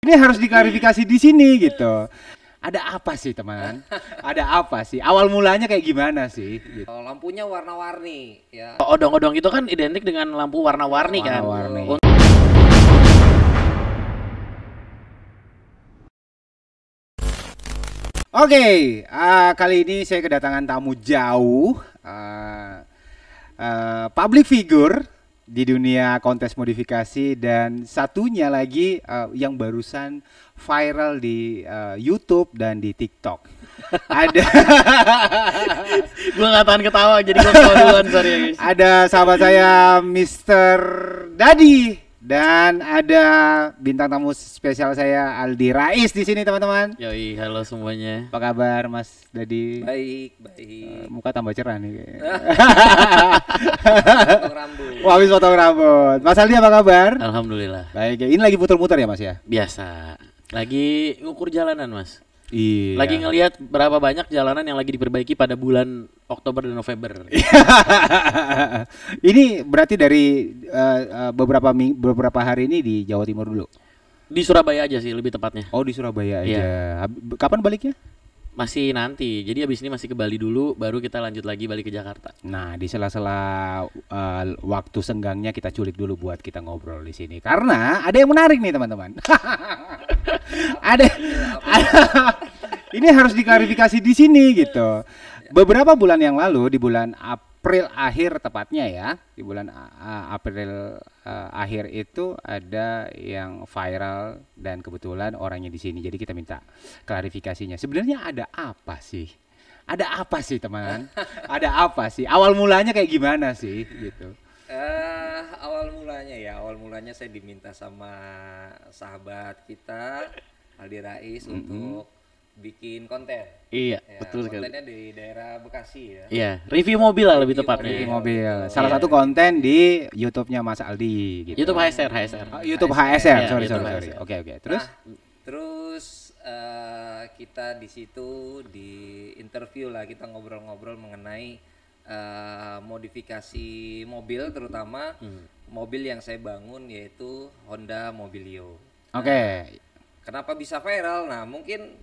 Ini harus diklarifikasi di sini gitu. Ada apa sih teman? Ada apa sih? Awal mulanya kayak gimana sih? Gitu. Lampunya warna-warni ya. Odong-odong itu kan identik dengan lampu warna-warni kan. Warna-warni. Oke, kali ini saya kedatangan tamu jauh, public figure di dunia kontes modifikasi dan satunya lagi yang barusan viral di YouTube dan di TikTok. Ada Gue gak tahan ketawa jadi gue ketawa duluan, sorry ya guys. ada sahabat saya Mr. Dadi dan ada bintang tamu spesial saya Aldi Rais di sini teman-teman. Yoi, halo semuanya. Apa kabar Mas Dadi? Baik. Muka tambah cerah nih kayaknya. Potong rambut. Wah, habis potong rambut. Mas Aldi apa kabar? Alhamdulillah. Baik, ini lagi putar-putar ya Mas ya? Biasa. Lagi ngukur jalanan Mas. Iya. Lagi ngelihat berapa banyak jalanan yang lagi diperbaiki pada bulan Oktober dan November. Ini berarti dari beberapa hari ini di Jawa Timur dulu. Di Surabaya aja sih lebih tepatnya. Oh, di Surabaya aja. Iya. Kapan baliknya? Masih nanti. Jadi abis ini masih ke Bali dulu, baru kita lanjut lagi balik ke Jakarta. Nah, di sela-sela waktu senggangnya kita culik dulu buat kita ngobrol di sini. Karena ada yang menarik nih, teman-teman. ada ini harus diklarifikasi di sini gitu. Beberapa bulan yang lalu di bulan April akhir tepatnya ya, di bulan April akhir itu ada yang viral dan kebetulan orangnya di sini. Jadi kita minta klarifikasinya. Sebenarnya ada apa sih? Ada apa sih teman? Ada apa sih? Awal mulanya kayak gimana sih gitu? Awal mulanya saya diminta sama sahabat kita Aldi Rais untuk bikin konten. Iya, Ya, betul sekali. kontennya di daerah Bekasi ya. Iya, review mobil lah lebih Review tepatnya. Di mobil. Salah Iya. satu konten di YouTube-nya Mas Aldi gitu. YouTube HSR. YouTube HSR. Iya, Sorry. YouTube HSR. Oke. Terus Terus kita di situ di interview lah, kita ngobrol-ngobrol mengenai modifikasi mobil, terutama mobil yang saya bangun yaitu Honda Mobilio. oke. Kenapa bisa viral? Nah, mungkin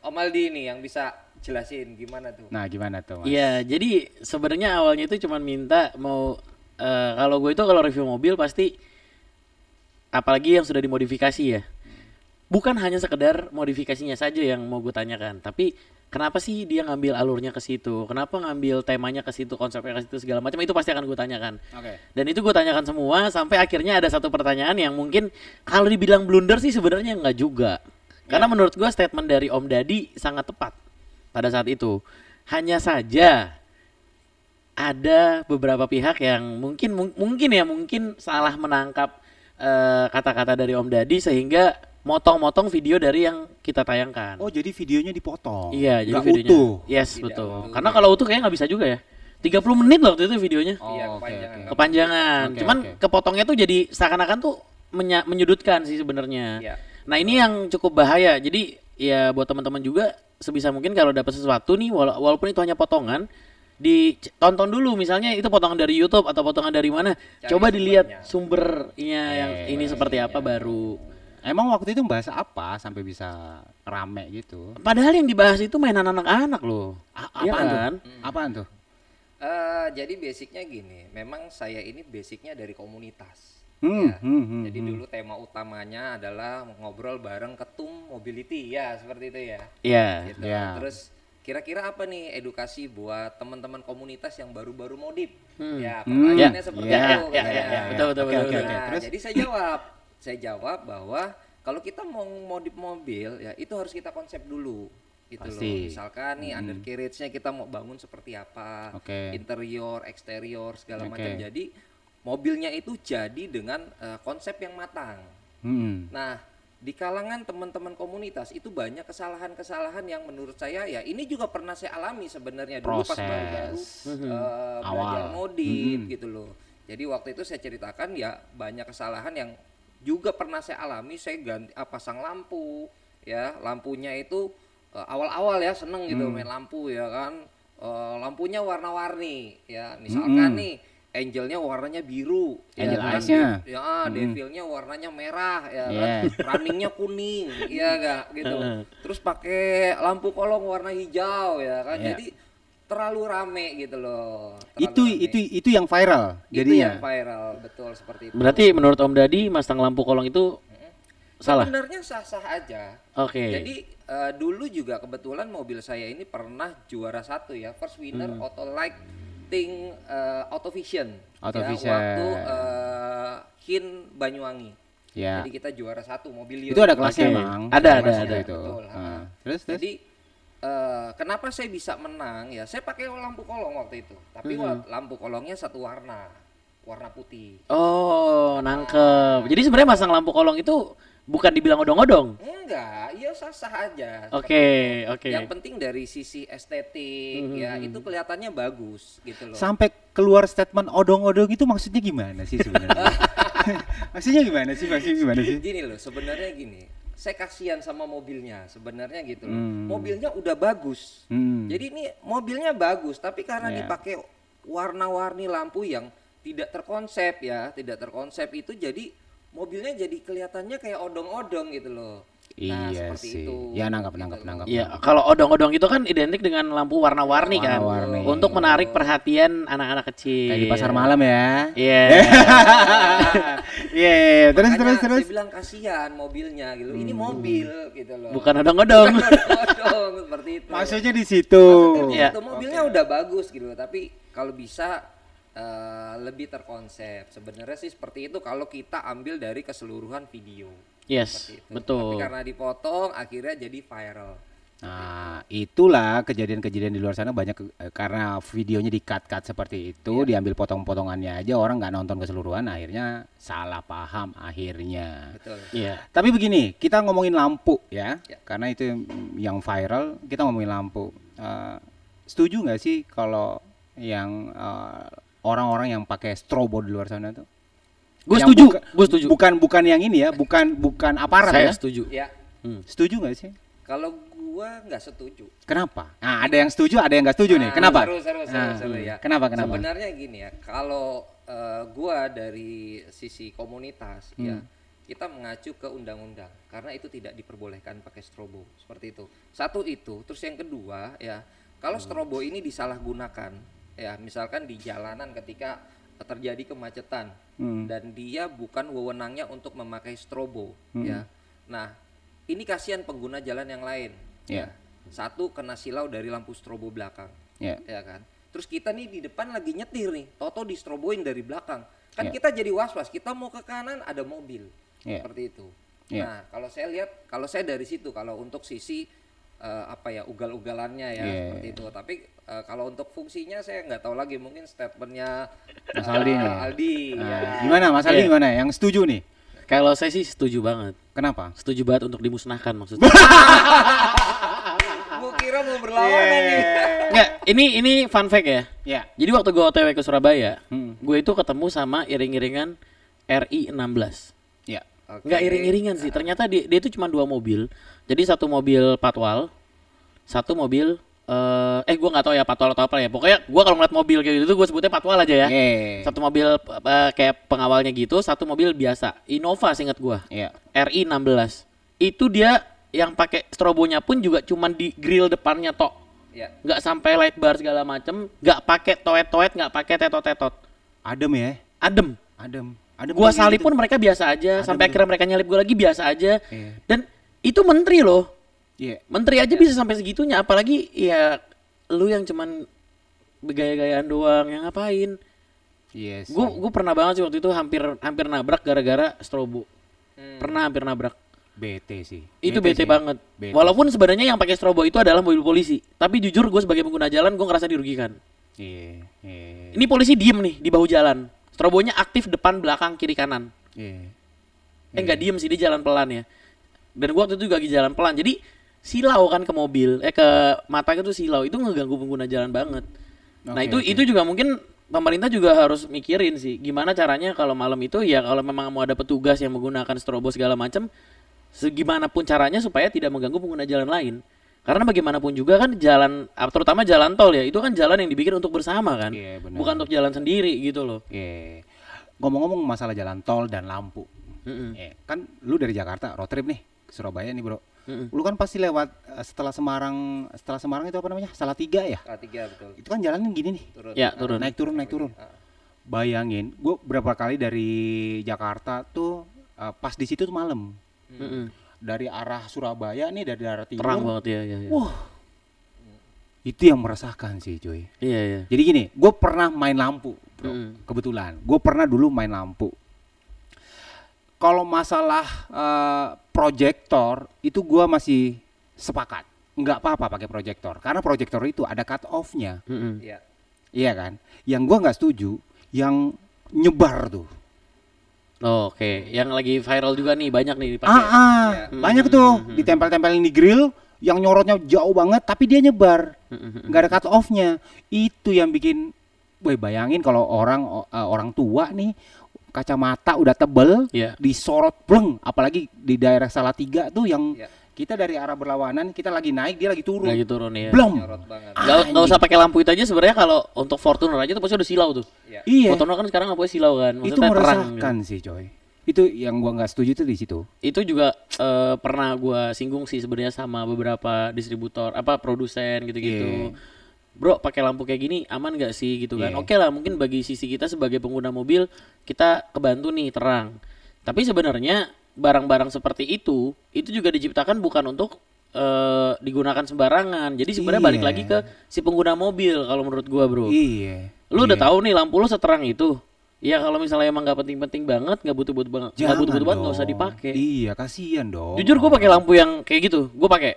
Om Aldi nih yang bisa jelasin gimana tuh. Nah, gimana tuh Mas? Iya, jadi sebenarnya awalnya itu cuman minta mau kalau gue itu kalau review mobil pasti apalagi yang sudah dimodifikasi ya. Bukan hanya sekedar modifikasinya saja yang mau gue tanyakan, tapi kenapa sih dia ngambil alurnya ke situ? Kenapa ngambil temanya ke situ, konsepnya ke situ segala macam itu pasti akan gue tanyakan. Oke. Dan itu gue tanyakan semua sampai akhirnya ada satu pertanyaan yang mungkin kalau dibilang blunder sih sebenarnya enggak juga. Karena menurut gue statement dari Om Dadi sangat tepat pada saat itu. Hanya saja ada beberapa pihak yang mungkin salah menangkap kata-kata dari Om Dadi sehingga motong-motong video dari yang kita tayangkan. Oh, jadi videonya dipotong. Iya, jadi Nggak videonya. utuh. Yes, Tidak betul. utuh. Karena kalau utuh kayaknya nggak bisa juga ya. 30 menit loh waktu itu videonya. Iya, oke, kepanjangan. oke. Kepanjangan. Oke, Cuman oke. kepotongnya tuh jadi seakan-akan tuh menyudutkan sih sebenarnya. Iya. Nah, ini yang cukup bahaya. Jadi ya buat teman-teman juga sebisa mungkin kalau dapat sesuatu nih walaupun itu hanya potongan ditonton dulu, misalnya itu potongan dari YouTube atau potongan dari mana. Cari Coba dilihat sumbernya. sumbernya yang ini seperti apa baru. Emang waktu itu bahas apa sampai bisa rame gitu? Padahal yang dibahas itu mainan anak-anak loh. Iya Apaan kan? tuh? Apaan tuh? Jadi basicnya gini, memang saya ini basicnya dari komunitas. Hmm, Ya. hmm. Jadi dulu tema utamanya adalah ngobrol bareng ketum mobility ya, seperti itu ya. Iya. Gitu. Ya. Terus kira-kira apa nih edukasi buat teman-teman komunitas yang baru-baru modif? Ya, Hmm. pertanyaannya Ya. seperti Ya, itu. ya, katanya. ya. Betul, betul, Oke, betul, oke, betul. oke. Nah, Terus? jadi saya jawab bahwa kalau kita mau modif mobil ya itu harus kita konsep dulu gitu Pasti. loh. Misalkan nih undercarriage-nya kita mau bangun seperti apa, Oke. interior, eksterior segala Oke. macam. Jadi mobilnya itu jadi dengan konsep yang matang. Hmm. Nah, di kalangan teman-teman komunitas itu banyak kesalahan-kesalahan yang menurut saya ya ini juga pernah saya alami sebenarnya dulu pas Proses. baru-baru belajar Awal. modif gitu loh. Jadi waktu itu saya ceritakan ya banyak kesalahan yang juga pernah saya alami. Saya pasang lampu ya, lampunya itu awal-awal ya seneng gitu main lampu ya kan. Lampunya warna-warni ya, misalkan nih Angelnya warnanya biru, Angel kan? eyes-nya. Devilnya warnanya merah, ya Yeah. kan? Runningnya kuning, iya nggak gitu. Terus pakai lampu kolong warna hijau, ya kan? Yeah. Jadi terlalu rame gitu loh. Itu yang viral. Itu Jadinya. yang viral, betul seperti itu. Berarti menurut Om Dadi masang lampu kolong itu salah? Sebenarnya sah-sah aja. Oke. Jadi dulu juga kebetulan mobil saya ini pernah juara 1 ya, first winner Auto Lighting Autovision. Autovision. Ya, waktu Hin Banyuwangi. Ya. Jadi kita juara 1 mobil Itu ada kelasnya, Oke. Bang. Ada Kelasnya itu. Itu. Betul. Terus. Jadi kenapa saya bisa menang ya? Saya pakai lampu kolong waktu itu, tapi lampu kolongnya satu warna putih. Oh, nangkep. Jadi sebenarnya masang lampu kolong itu bukan dibilang odong-odong. Enggak, ya sah-sah aja. Oke, Seperti itu. oke. Yang penting dari sisi estetik ya itu kelihatannya bagus gitu loh. Sampai keluar statement odong-odong itu maksudnya gimana sih sebenarnya? Maksudnya gimana sih? Gini loh, sebenarnya gini. Saya kasihan sama mobilnya sebenarnya gitu loh. Mobilnya udah bagus. Jadi ini mobilnya bagus, tapi karena Yeah. dipakai warna-warni lampu yang tidak terkonsep itu jadi mobilnya jadi kelihatannya kayak odong-odong gitu loh. Nah, Iya seperti sih. itu. Ya nangkap. Ya, kalau odong-odong itu kan identik dengan lampu warna-warni kan. Warna-warni. Untuk menarik perhatian anak-anak kecil. Kayak di pasar malam ya. Iya. Iya, terus. Makanya saya bilang kasihan mobilnya gitu. Ini mobil gitu loh. Bukan odong-odong. Odong seperti itu. Maksudnya di situ. Iya. Itu mobilnya udah bagus gitu, tapi kalau bisa lebih terkonsep. Sebenarnya sih seperti itu kalau kita ambil dari keseluruhan video. Yes, Seperti itu. betul. Tapi karena dipotong akhirnya jadi viral. Nah, itulah kejadian-kejadian di luar sana banyak karena videonya di-cut seperti itu, diambil potong-potongannya aja, orang nggak nonton keseluruhan, akhirnya salah paham akhirnya. Betul. Iya. Tapi begini, kita ngomongin lampu ya, Ya. karena itu yang viral, kita ngomongin lampu. Setuju nggak sih kalau yang orang-orang yang pakai strobo di luar sana tuh? Gue Yang setuju. buka- Gue setuju. Bukan yang ini ya, bukan aparat Saya ya. setuju. Ya, Setuju nggak sih? kalau gua nggak setuju. Kenapa? Nah, ada yang setuju, ada yang nggak setuju nih. Kenapa? Seru ya. Kenapa? Sebenarnya gini ya, kalau gua dari sisi komunitas ya, kita mengacu ke undang-undang karena itu tidak diperbolehkan pakai strobo seperti itu. Satu itu, terus yang kedua ya, kalau strobo ini disalahgunakan ya, misalkan di jalanan ketika terjadi kemacetan dan dia bukan wewenangnya untuk memakai strobo ya. Nah, ini kasihan pengguna jalan yang lain. Ya. Satu kena silau dari lampu strobo belakang. Ya. Ya kan. Terus kita nih di depan lagi nyetir nih, toto distroboin dari belakang. Kan Ya. kita jadi was-was, kita mau ke kanan ada mobil. Ya. Seperti itu. Ya. Nah, kalau saya lihat, kalau saya dari situ, kalau untuk sisi ugal-ugalannya ya, Ya. seperti itu. Tapi kalau untuk fungsinya saya nggak tahu lagi, mungkin statementnya Mas Aldi nih. Aldi ya. Nah, gimana Mas Aldi Iya. gimana? Yang setuju nih? Kalau saya sih setuju banget. Kenapa? Setuju banget untuk dimusnahkan maksudnya. Gua kira mau berlawanan nih. Enggak, ini fun fact ya. Ya. Jadi waktu gue OTW ke Surabaya, Hmm. gue itu ketemu sama iring-iringan RI 16. Ya. Oke. Enggak iring-iringan sih, ternyata dia itu cuma 2 mobil. Jadi satu mobil patwal, satu mobil gue nggak tahu ya patwal atau apa ya. Pokoknya gue kalau ngeliat mobil kayak gitu gue sebutnya patwal aja ya. Oke. Satu mobil kayak pengawalnya gitu, satu mobil biasa, Innova seingat gue. Ya. RI 16. Itu dia yang pakai strobonya pun juga cuman di grill depannya tok. Ya. Nggak sampai light bar segala macem, nggak pakai toet-toet, nggak pakai tetot-tetot. Adem ya. Adem. Adem. Gua kayak salip gitu. pun mereka biasa aja, sampai akhirnya mereka nyalip gua lagi biasa aja. Iya. Dan itu menteri loh. Iya. Menteri aja bisa sampai segitunya, apalagi ya lu yang cuman bergaya-gayaan doang, yang ngapain? Yes. Gue pernah banget sih waktu itu hampir nabrak gara-gara strobo. Pernah hampir nabrak. bete sih. Itu bete sih. banget. Bete. Walaupun sebenarnya yang pakai strobo itu adalah mobil polisi, tapi jujur gue sebagai pengguna jalan gue ngerasa dirugikan. Iya. Iya. Ini polisi diem nih di bahu jalan. Strobonya aktif depan, belakang, kiri, kanan. Iya. Nggak diem sih, dia jalan pelan ya. Dan gue waktu itu juga lagi jalan pelan. Jadi silau kan ke mobil, ke mata itu silau. Itu ngeganggu pengguna jalan banget. Nah Oke, itu juga mungkin pemerintah juga harus mikirin sih. Gimana caranya kalau malam itu ya kalau memang mau ada petugas yang menggunakan strobo segala macam, segimanapun caranya supaya tidak mengganggu pengguna jalan lain. Karena bagaimanapun juga kan jalan, terutama jalan tol ya, itu kan jalan yang dibikin untuk bersama kan, Iya, benar. bukan untuk jalan sendiri gitu loh. Oke. Ngomong-ngomong masalah jalan tol dan lampu. Kan lu dari Jakarta road trip nih ke Surabaya nih, Bro. Lu kan pasti lewat setelah Semarang itu apa namanya? Salatiga ya? Salatiga betul. Itu kan jalannya gini nih. Turun. Ya, turun. Naik turun. Bayangin, gue berapa kali dari Jakarta tuh pas di situ tuh malam. Dari arah Surabaya nih, dari arah timur. Terang banget ya. Wah. Itu yang meresahkan sih, cuy. Iya. Jadi gini, gue pernah main lampu, Bro. Kebetulan, gue pernah dulu main lampu. Kalau masalah proyektor itu gue masih sepakat, nggak apa-apa pakai proyektor, karena proyektor itu ada cut off-nya, Iya. iya kan? Yang gue nggak setuju, yang nyebar tuh. Oh, oke, yang lagi viral juga nih banyak nih dipakai. Banyak tuh ditempel-tempelin di grill, yang nyorotnya jauh banget, tapi dia nyebar, nggak ada cut off-nya. Itu yang bikin, bayangin kalau orang tua nih. Kacamata udah tebel, disorot pleng, apalagi di daerah Salatiga tuh yang kita dari arah berlawanan, kita lagi naik, dia lagi turun. Ya. Blem. Nggak usah pakai lampu itu aja sebenarnya, kalau untuk Fortuner aja tuh pasti udah silau tuh. Iya. Fortuner kan sekarang lampunya silau kan. Itu Maksudnya meresahkan gitu. sih, coy. Itu yang gua nggak setuju tuh di situ. Itu juga pernah gua singgung sih sebenarnya sama beberapa distributor, produsen gitu-gitu. Bro, pakai lampu kayak gini aman gak sih gitu kan? Oke lah, mungkin bagi sisi kita sebagai pengguna mobil kita kebantu nih terang. Tapi sebenarnya barang-barang seperti itu juga diciptakan bukan untuk digunakan sembarangan. Jadi sebenarnya balik lagi ke si pengguna mobil kalau menurut gua, Bro. Iya. Lu udah tahu nih lampu lu seterang itu. Ya kalau misalnya emang nggak penting-penting banget, nggak butuh-butuh banget, nggak usah dipakai. Iya, kasihan dong. Jujur gua pakai lampu yang kayak gitu, gua pakai.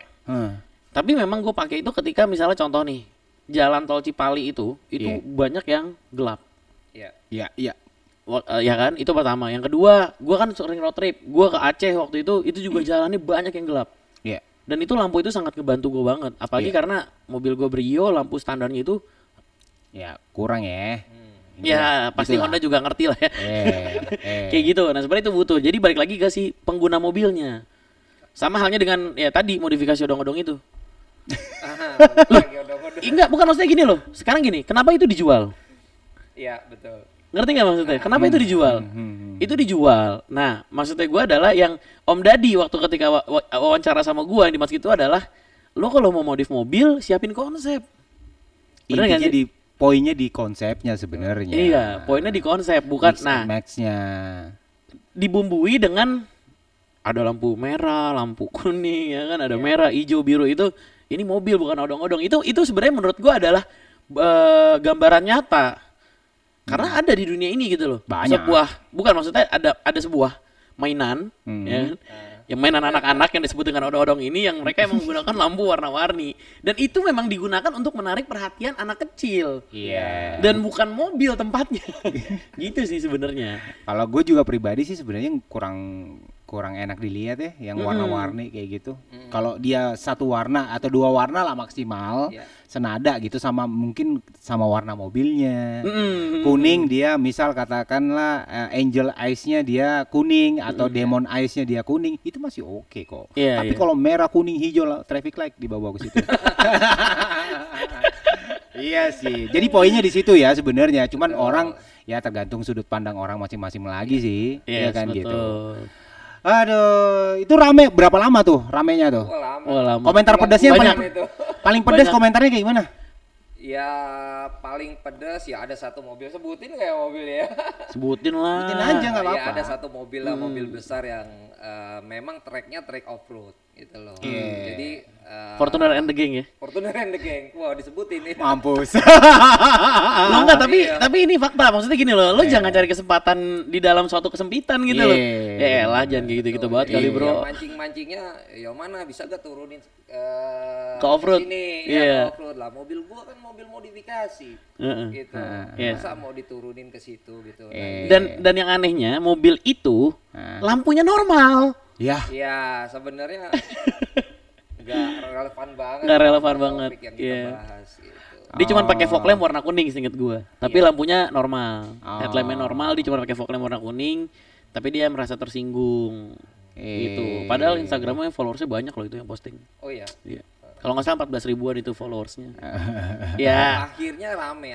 Tapi memang gua pakai itu ketika misalnya contoh nih, jalan tol Cipali itu banyak yang gelap. Iya. Ya kan, itu pertama. Yang kedua, gua kan sering road trip. Gua ke Aceh waktu itu juga jalannya banyak yang gelap. Iya. Dan itu lampu itu sangat ngebantu gua banget. Apalagi karena mobil gua Brio, lampu standarnya itu kurang ya. Ya pasti Itulah. Honda juga ngerti lah ya. Kayak gitu. Nah sebenarnya itu butuh. Jadi balik lagi ke si pengguna mobilnya. Sama halnya dengan ya tadi modifikasi odong-odong itu. Enggak, bukan maksudnya gini loh. Sekarang gini, kenapa itu dijual? Iya, betul. Ngerti nggak maksudnya? Kenapa itu dijual? Itu dijual. Nah, maksudnya gue adalah yang Om Dadi waktu ketika wawancara sama gue yang di Mas itu adalah, lo kalau mau modif mobil siapin konsep. Bener nggak Intinya sih? poinnya di konsepnya sebenarnya. Iya, poinnya di konsep bukan. Mix Nah, and match-nya. dibumbui dengan ada lampu merah, lampu kuning, ya kan, ada merah, hijau, biru itu. Ini mobil bukan odong-odong. Itu sebenarnya menurut gue adalah gambaran nyata. Karena ada di dunia ini gitu loh. Banyak. Bukan maksudnya ada sebuah mainan, ya kan? Yang mainan anak-anak yang disebut dengan odong-odong ini yang mereka emang menggunakan lampu warna-warni. Dan itu memang digunakan untuk menarik perhatian anak kecil. Iya. Dan bukan mobil tempatnya. Gitu sih sebenarnya. Kalau gue juga pribadi sih sebenarnya kurang enak dilihat ya, yang warna-warni kayak gitu. Kalau dia satu warna atau dua warna lah maksimal, senada gitu sama mungkin sama warna mobilnya. Kuning dia misal katakanlah angel eyes-nya dia kuning atau demon eyes-nya dia kuning, itu masih oke kok. Tapi kalau merah, kuning, hijau lah, traffic light dibawa ke situ. Iya sih. Jadi poinnya di situ ya sebenarnya. Cuman orang ya tergantung sudut pandang orang masing-masing lagi sih. Iya kan betul. gitu. Aduh, itu rame berapa lama tuh ramenya tuh? Lama. Komentar pedasnya yang itu. paling pedas komentarnya kayak gimana? Ya paling pedas ya ada satu mobil, sebutin kayak mobil ya. Sebutin lah. Sebutin aja nggak Ya apa-apa. ada satu mobil lah, mobil besar yang memang tracknya track off road gitu loh. Jadi Fortuner and the Gang ya. Fortuner and the Gang, wow disebutin ini. Mampus. Lo enggak, tapi ini fakta. Maksudnya gini loh, lo jangan cari kesempatan di dalam suatu kesempitan gitu loh. Ya elah, jangan kayak gitu-gitu banget kali bro. Mancing-mancingnya, ya mana bisa gak turunin ke off-road? Sini, ya ke off-road lah. Mobil gua kan mobil modifikasi, gitu. Masa mau diturunin ke situ gitu. Dan yang anehnya mobil itu lampunya normal. Ya sebenarnya nggak relevan banget. Nggak relevan banget. Yang kita bahas gitu. Dia cuma pakai fog lamp warna kuning seinget gua. Tapi lampunya normal. Headlampnya normal, dia cuma pakai fog lamp warna kuning. Tapi dia merasa tersinggung. Gitu. Padahal Instagramnya followersnya banyak loh itu yang posting. Oh iya. Kalau nggak salah 14 ribuan itu followersnya. Ya. Akhirnya rame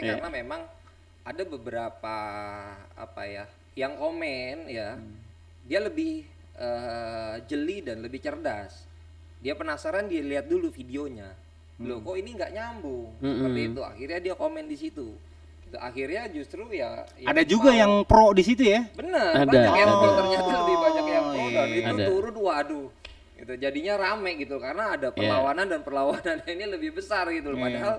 karena memang ada beberapa apa ya yang komen ya, dia lebih jeli dan lebih cerdas. Dia penasaran, dia lihat dulu videonya. Loh kok ini nggak nyambung seperti itu. Akhirnya dia komen di situ. Gitu. Akhirnya justru ya ada juga yang pro di situ ya. Bener, Ada. banyak yang pro, ternyata lebih banyak yang pro dan iya. itu Ada. turun waduh. Gitu. Jadinya rame gitu karena ada perlawanan dan perlawanan ini lebih besar gitu loh. Padahal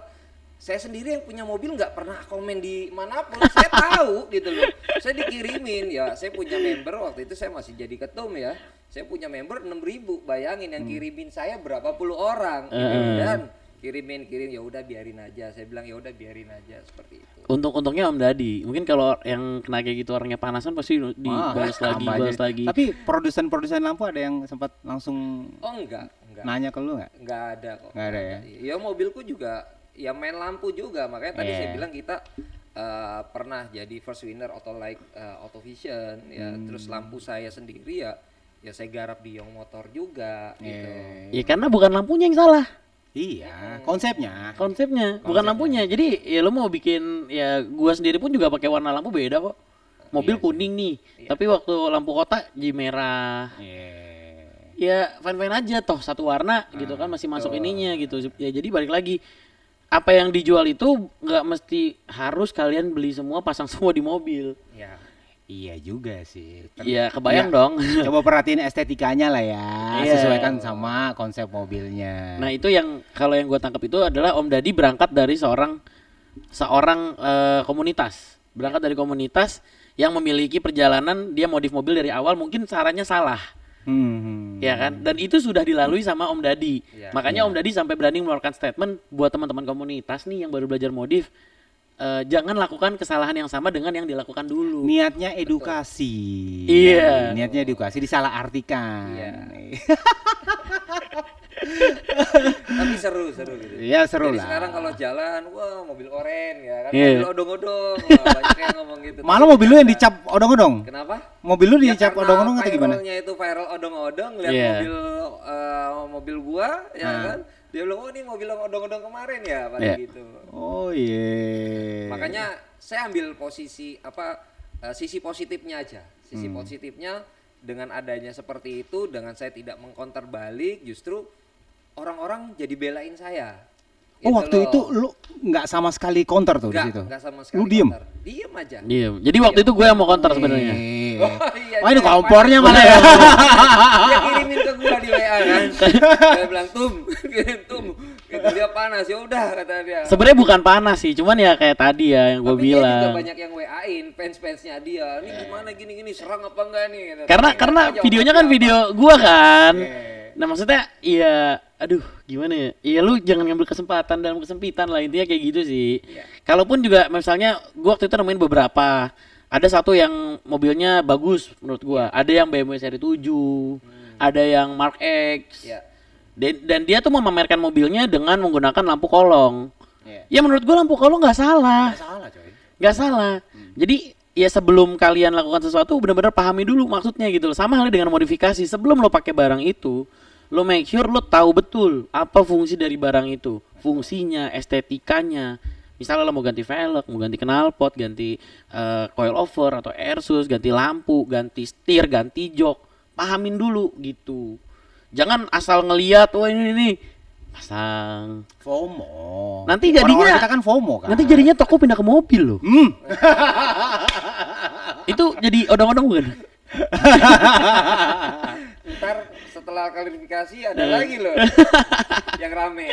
saya sendiri yang punya mobil nggak pernah komen di manapun. Saya tahu gitu loh. Saya dikirimin ya. Saya punya member waktu itu saya masih jadi ketum ya. Saya punya member 6.000. Bayangin yang kirimin saya berapa puluh orang gitu. Dan kirim ya udah biarin aja. Saya bilang ya udah biarin aja seperti itu. Untungnya Om Dadi. Mungkin kalau yang kena kayak gitu orangnya panasan pasti dibalas lagi, tambah balas aja. lagi. Tapi produsen lampu ada yang sempat langsung Oh enggak. nanya ke lu nggak? Enggak ada kok. Nggak ada ya? Ya mobilku juga ya main lampu juga. Makanya tadi saya bilang kita pernah jadi first winner Auto Vision ya. Terus lampu saya sendiri ya saya garap di Young Motor juga gitu. Ya karena bukan lampunya yang salah. Iya, konsepnya. Bukan lampunya. Jadi ya lo mau bikin, ya gua sendiri pun juga pakai warna lampu beda kok. Mobil kuning nih, tapi waktu lampu kota jadi merah. Ya fine-fine aja toh, satu warna gitu kan masih masuk ininya gitu. Ya jadi balik lagi, apa yang dijual itu nggak mesti harus kalian beli semua, pasang semua di mobil. Ya. Iya juga sih. Iya kebayang Ya, dong. Coba perhatiin estetikanya lah ya, Iya. sesuaikan sama konsep mobilnya. Nah itu yang kalau yang gue tangkap itu adalah Om Dadi berangkat dari seorang komunitas, berangkat dari komunitas yang memiliki perjalanan dia modif mobil dari awal, mungkin caranya salah, ya kan? Dan itu sudah dilalui sama Om Dadi. Iya. Makanya Om Dadi sampai berani mengeluarkan statement buat teman-teman komunitas nih yang baru belajar modif. Jangan lakukan kesalahan yang sama dengan yang dilakukan dulu. Niatnya edukasi. Iya. Niatnya edukasi disalahartikan. Iya. Tapi seru gitu. Iya seru Jadi lah. sekarang kalau jalan, wah mobil oren ya kan, Iya. mobil odong-odong, wah, banyak yang ngomong gitu. Malah Tapi mobil lu yang dicap odong-odong. Kenapa? Mobil lu Ya dicap karena odong-odong atau gimana? viralnya itu viral odong-odong, lihat Iya. mobil gua, ya kan? Dia bilang, oh ini mobil yang odong-odong kemarin ya, pada Iya. gitu. Oh iya. Makanya saya ambil posisi sisi positifnya aja. Sisi positifnya dengan adanya seperti itu, dengan saya tidak mengcounter balik, justru orang-orang jadi belain saya. Oh Gitu waktu loh. itu lu nggak sama sekali counter tuh di situ. Enggak sama sekali. Lu diem. counter. Diem aja. Iya. Jadi waktu itu gue yang mau counter sebenarnya. Oh, iya, Oh ini dia kompornya panas. malah ya. Dia kirimin ke gua di WA kan. Dia bilang kirim Gitu dia panas. Ya udah kata dia. Sebenarnya bukan panas sih, cuman ya kayak tadi ya yang gue Tapi dia juga bilang. banyak yang WA-in fans-fansnya dia. Ini gimana gini-gini, serang apa enggak nih? Gitu. Karena Aja videonya otaknya kan apa. video gua kan. Iya. Nah maksudnya iya, aduh gimana ya? Iya lu jangan ngambil kesempatan dalam kesempitan lah, intinya kayak gitu sih. Iya. Kalaupun juga misalnya gua waktu itu nemuin beberapa. Ada satu yang mobilnya bagus menurut gua. Ada yang BMW seri 7, ada yang Mark X. Iya. Dan dia tuh memamerkan mobilnya dengan menggunakan lampu kolong. Iya. Ya menurut gua lampu kolong nggak salah. Salah coy. Nggak salah. Jadi ya sebelum kalian lakukan sesuatu benar-benar pahami dulu maksudnya gitu loh. Sama halnya dengan modifikasi. Sebelum lo pakai barang itu, lo make sure lo tahu betul apa fungsi dari barang itu. Fungsinya, estetikanya. Misalnya lo mau ganti velg, mau ganti knalpot, ganti coil over atau air sus, ganti lampu, ganti setir, ganti jok. Pahamin dulu gitu. Jangan asal ngeliat, wah ini pasang. FOMO. Nanti jadinya Orang-orang kita kan FOMO kan. Nanti jadinya toko pindah ke mobil loh. Itu jadi odong-odong bukan? Ntar setelah klarifikasi ada lagi loh yang rame.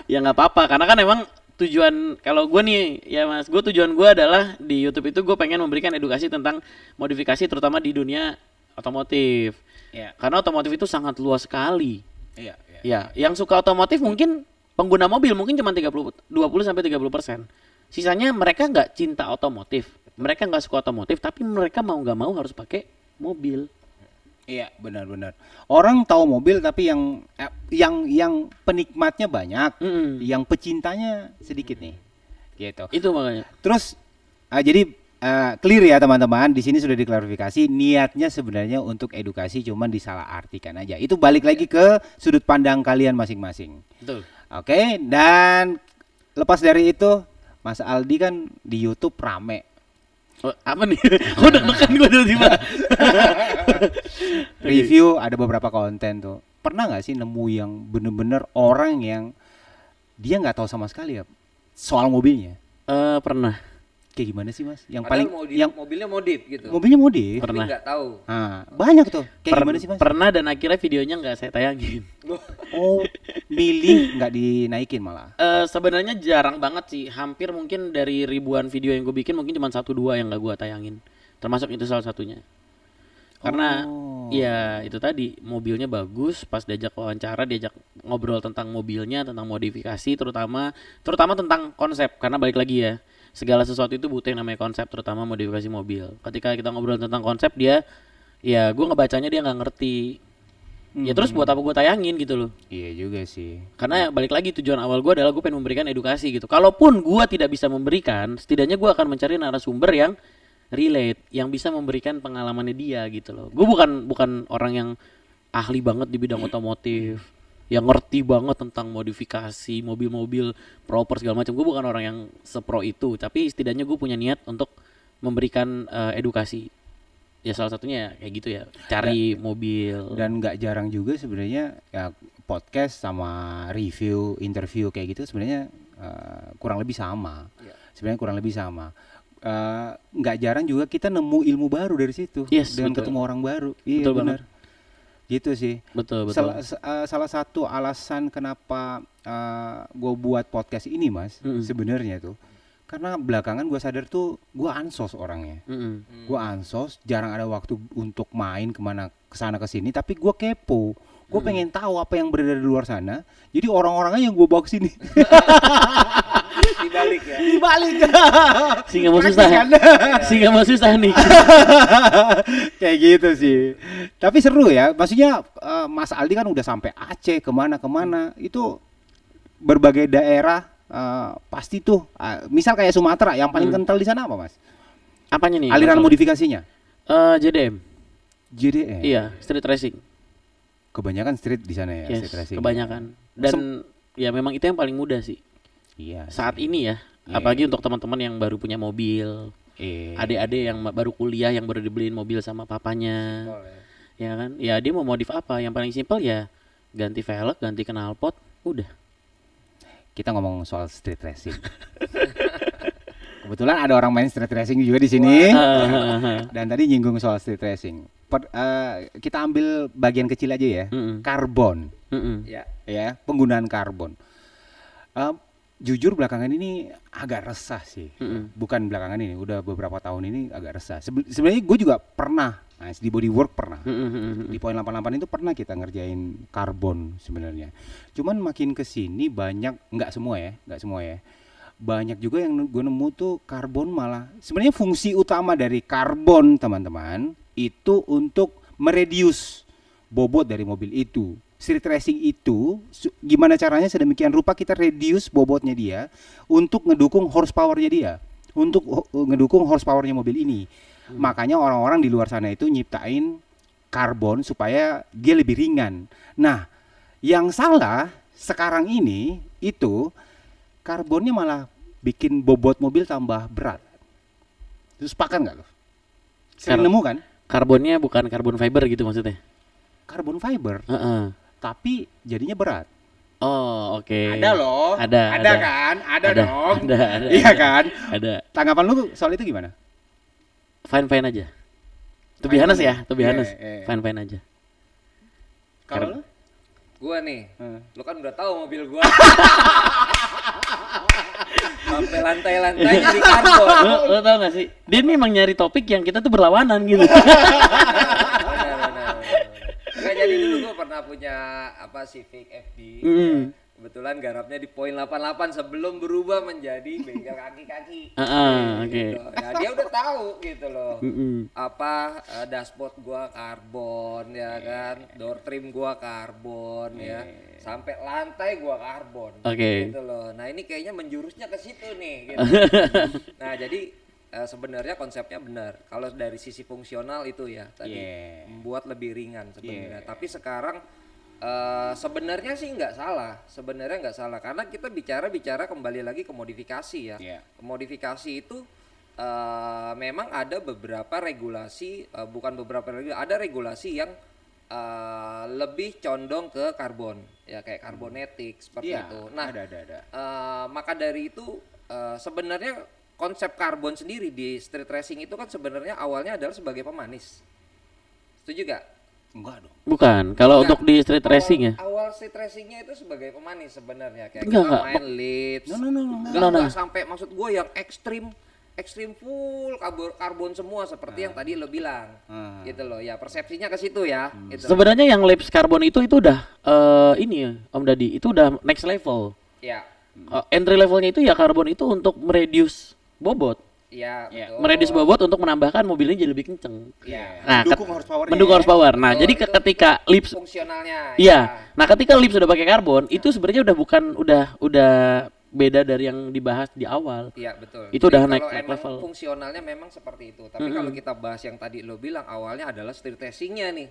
Ya nggak apa-apa, karena kan emang tujuan kalau gue nih ya mas, tujuan gue adalah di YouTube itu gue pengen memberikan edukasi tentang modifikasi terutama di dunia otomotif. Iya. Karena otomotif itu sangat luas sekali. Iya. Ya, yang suka otomotif mungkin pengguna mobil mungkin cuma 20 sampai 30%. Sisanya mereka nggak cinta otomotif, mereka nggak suka otomotif, tapi mereka mau nggak mau harus pakai mobil. Iya, benar-benar. Orang tahu mobil tapi yang penikmatnya banyak, yang pecintanya sedikit nih. Gitu. Itu makanya. Terus jadi clear ya teman-teman. Di sini sudah diklarifikasi niatnya sebenarnya untuk edukasi, cuman disalahartikan aja. Itu balik lagi ke sudut pandang kalian masing-masing. Betul. Oke, dan lepas dari itu Mas Aldi kan di YouTube rame. Oh, apa nih? Kok deg-degan gue tiba-tiba. Review ada beberapa konten tuh. Pernah nggak sih nemu yang bener-bener orang yang dia nggak tahu sama sekali ya soal mobilnya? Pernah. Kayak gimana sih Mas? Yang Padahal paling yang mobilnya modif gitu. mobilnya modif. Tapi Pernah. nggak tahu. Nah, banyak tuh. Kayak gimana sih Mas? Pernah dan akhirnya videonya nggak saya tayangin. Oh, milih nggak dinaikin malah. Sebenarnya jarang banget sih. Hampir mungkin dari ribuan video yang gue bikin mungkin cuma 1-2 yang nggak gue tayangin. Termasuk itu salah satunya. Karena ya itu tadi mobilnya bagus, pas diajak wawancara, diajak ngobrol tentang mobilnya, tentang modifikasi, terutama tentang konsep. Karena balik lagi ya, segala sesuatu itu butuh yang namanya konsep, terutama modifikasi mobil. Ketika kita ngobrol tentang konsep, dia ya gue ngebacanya dia nggak ngerti. Ya terus buat apa gue tayangin gitu loh. Iya juga sih. Karena balik lagi tujuan awal gue adalah gue pengen memberikan edukasi gitu. Kalaupun gue tidak bisa memberikan, setidaknya gue akan mencari narasumber yang relate, yang bisa memberikan pengalamannya dia gitu loh. Gue bukan orang yang ahli banget di bidang otomotif, yang ngerti banget tentang modifikasi mobil-mobil proper segala macam. Gue bukan orang yang sepro itu, tapi setidaknya gue punya niat untuk memberikan edukasi. Ya salah satunya ya kayak gitu ya, cari mobil. Dan nggak jarang juga sebenarnya ya podcast sama review, interview kayak gitu sebenarnya kurang lebih sama. Sebenarnya kurang lebih sama. Nggak jarang juga kita nemu ilmu baru dari situ, Yes, dengan betul. ketemu orang baru. Iya Betul benar. Gitu sih. Betul. Salah satu alasan kenapa gue buat podcast ini Mas, sebenarnya tuh karena belakangan gue sadar tuh gue ansos orangnya. Gue ansos, jarang ada waktu untuk main kemana kesana kesini, tapi gue kepo. Gue pengen tahu apa yang berada di luar sana. Jadi orang-orangnya yang gue bawa ke sini. Dibalik ya. Dibalik. Sehingga mau susah. Sehingga mau susah nih. Kayak gitu sih. Tapi seru ya. Maksudnya Mas Aldi kan udah sampai Aceh kemana-kemana. Itu berbagai daerah pasti tuh. Misal kayak Sumatera, yang paling kental di sana apa Mas? Apanya nih? Aliran modifikasinya? JDM. JDM. Iya, street racing. Kebanyakan street di sana ya, Yes, street racing. kebanyakan. Dan ya memang itu yang paling mudah sih. Iya. Saat sih. ini ya, apalagi untuk teman-teman yang baru punya mobil, adik-adik yang baru kuliah yang baru dibeliin mobil sama papanya, ya kan? Ya dia mau modif apa? Yang paling simpel ya ganti velg, ganti knalpot, udah. Kita ngomong soal street racing. Kebetulan ada orang main street racing juga di sini. Dan tadi nyinggung soal street racing. Kita ambil bagian kecil aja ya. Karbon. Ya, penggunaan karbon. Jujur belakangan ini agak resah sih. Bukan belakangan ini, udah beberapa tahun ini agak resah. Sebenarnya gue juga pernah, di Bodywork pernah. Di Poin 88 itu pernah kita ngerjain karbon sebenarnya. Cuman makin kesini banyak, nggak semua ya. Banyak juga yang gue nemu tuh karbon malah. Sebenarnya fungsi utama dari karbon teman-teman itu untuk meredius bobot dari mobil itu. Street racing itu gimana caranya sedemikian rupa kita reduce bobotnya dia untuk ngedukung horsepowernya dia, untuk ngedukung horsepowernya mobil ini. Makanya orang-orang di luar sana itu nyiptain karbon supaya dia lebih ringan. Nah, yang salah sekarang ini itu karbonnya malah bikin bobot mobil tambah berat. Terus sepakat nggak lo? Sering nemu kan? Karbonnya bukan karbon fiber gitu maksudnya? Karbon fiber. Tapi jadinya berat. Oh, oke. Ada loh. Ada kan? Ada dong. Ada. Iya kan? Ada. Tanggapan lu soal itu gimana? Fine aja. To be honest ya, to be honest. Fine aja. Kalau lu? Gua nih, lu kan udah tahu mobil gua. Sampai lantai-lantainya di karbon. Lo tau gak sih? Dia nih emang nyari topik yang kita tuh berlawanan gitu. Nggak, jadi dulu gue pernah punya Civic FD. Kebetulan garapnya di Poin 88 sebelum berubah menjadi bengkel kaki-kaki. Oke. Ya dia udah tahu gitu loh. Dashboard gua karbon ya kan, door trim gua karbon ya. Sampai lantai gua karbon. Oke. Gitu loh. Nah, ini kayaknya menjurusnya ke situ nih gitu. Nah, jadi sebenarnya konsepnya benar. Kalau dari sisi fungsional itu ya tadi Yeah. membuat lebih ringan sebenarnya. Yeah. Tapi sekarang sebenarnya sih nggak salah. Sebenarnya nggak salah karena kita bicara kembali lagi ke modifikasi ya. Yeah. Modifikasi itu memang ada beberapa regulasi, bukan beberapa regulasi, ada regulasi yang lebih condong ke karbon ya, kayak karbonetik seperti Iya, itu. Nah, ada. maka dari itu sebenarnya konsep karbon sendiri di street racing itu kan sebenarnya awalnya adalah sebagai pemanis. Setuju gak? Enggak dong. Bukan, kalau Enggak. untuk di street racing ya. Awal street racingnya itu sebagai pemanis sebenarnya, kayak Enggak, kita enggak. main lips. No. Enggak sampai, maksud gue yang ekstrim full karbon semua seperti yang tadi lo bilang. Gitu loh. Ya, persepsinya ke situ ya. Gitu. Sebenarnya yang Labs Carbon itu udah ini ya, Om Dadi, itu udah next level. Ya. Entry levelnya itu ya karbon itu untuk mereduce bobot. Iya, Ya. betul. Mereduce bobot untuk menambahkan mobilnya jadi lebih kenceng. Iya. Nah, Mendukung horsepower-nya mendukung ya. horsepower. Nah, Betul, jadi itu ketika lips fungsionalnya. iya. Nah, ketika lips sudah pakai karbon, itu sebenarnya udah beda dari yang dibahas di awal. Iya, betul. Itu udah Jadi naik kalau emang level. fungsionalnya memang seperti itu. Tapi kalau kita bahas yang tadi lo bilang awalnya adalah street racingnya nih.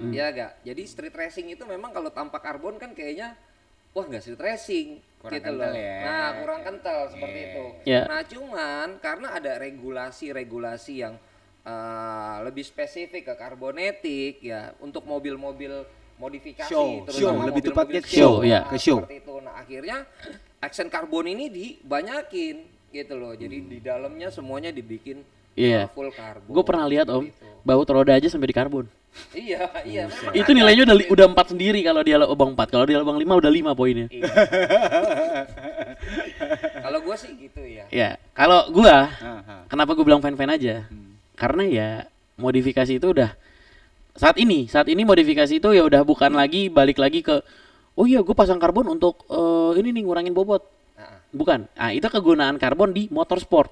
Ya gak? Jadi street racing itu memang kalau tanpa karbon kan kayaknya wah nggak street racing Kurang gitu kental loh. ya. Nah, kurang kental seperti itu. Ya. Nah, cuman karena ada regulasi yang lebih spesifik ke karbonetik ya untuk mobil-mobil modifikasi Show, terutama lebih mobil-mobil tepatnya show, ya. ke show. seperti itu. Nah, akhirnya aksen karbon ini dibanyakin gitu loh. Jadi di dalamnya semuanya dibikin Iya. full karbon. Gue pernah lihat Om, Seperti itu. baut roda aja sampai di karbon. Iya, memang Itu ada. nilainya udah 4 sendiri kalau dia lubang 4. Kalau dia lubang 5 udah 5 poinnya. Iya. Kalau gue sih gitu ya. Ya, kalau gua Kenapa? kenapa gue bilang fan-fan aja? Karena ya modifikasi itu udah saat ini modifikasi itu ya udah bukan lagi balik lagi ke oh iya gue pasang karbon untuk ini nih ngurangin bobot. Nah, Bukan. Ah, itu kegunaan karbon di motorsport.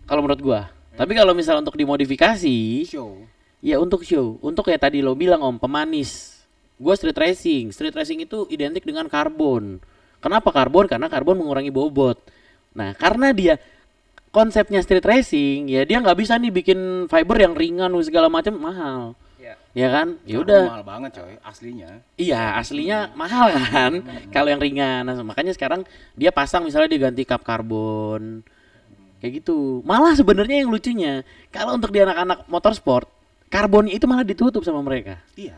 Kalau menurut gua. Tapi kalau misal untuk dimodifikasi, Show. ya untuk show, untuk kayak tadi lo bilang Om, pemanis. Gua street racing. Street racing itu identik dengan karbon. Kenapa karbon? Karena karbon mengurangi bobot. Nah, karena dia konsepnya street racing, ya dia nggak bisa nih bikin fiber yang ringan segala macam mahal. ya. Ya kan? Ya Karbon udah. mahal banget coy, aslinya. Iya, aslinya mahal kan kalau yang ringan. Nah, makanya sekarang dia pasang misalnya diganti kap karbon. Kayak gitu. Malah sebenarnya yang lucunya, kalau untuk di anak-anak motorsport, karbonnya itu malah ditutup sama mereka. Iya.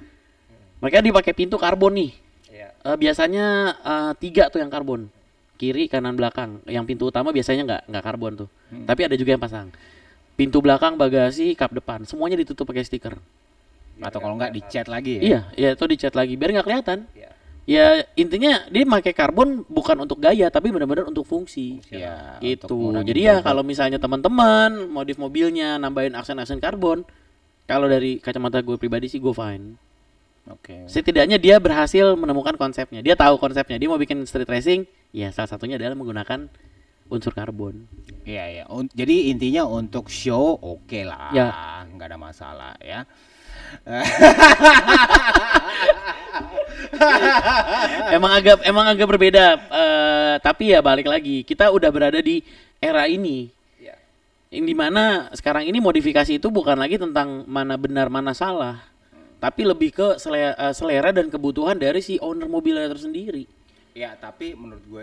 Mereka dipakai pintu karbon nih. Ya. Biasanya 3 tuh yang karbon. Kiri, kanan, belakang. Yang pintu utama biasanya nggak karbon tuh. Tapi ada juga yang pasang. Pintu belakang, bagasi, kap depan, semuanya ditutup pakai stiker. Atau kalau enggak dicat lagi ya. Iya, ya itu dicat lagi biar nggak kelihatan. Ya. Ya intinya dia pakai karbon bukan untuk gaya tapi benar-benar untuk fungsi. Iya, Gitu. untuk ngurangin Jadi ya bobot. kalau misalnya teman-teman modif mobilnya nambahin aksen-aksen karbon, kalau dari kacamata gue pribadi sih gue fine. Oke. Setidaknya dia berhasil menemukan konsepnya. Dia tahu konsepnya. Dia mau bikin street racing, ya salah satunya adalah menggunakan unsur karbon. Iya. Jadi intinya untuk show oke lah, Ya. nggak ada masalah ya. emang agak berbeda, tapi ya balik lagi kita udah berada di era ini. Ya. Yang dimana sekarang ini modifikasi itu bukan lagi tentang mana benar mana salah, tapi lebih ke selera dan kebutuhan dari si owner mobilnya tersendiri. Ya, tapi menurut gua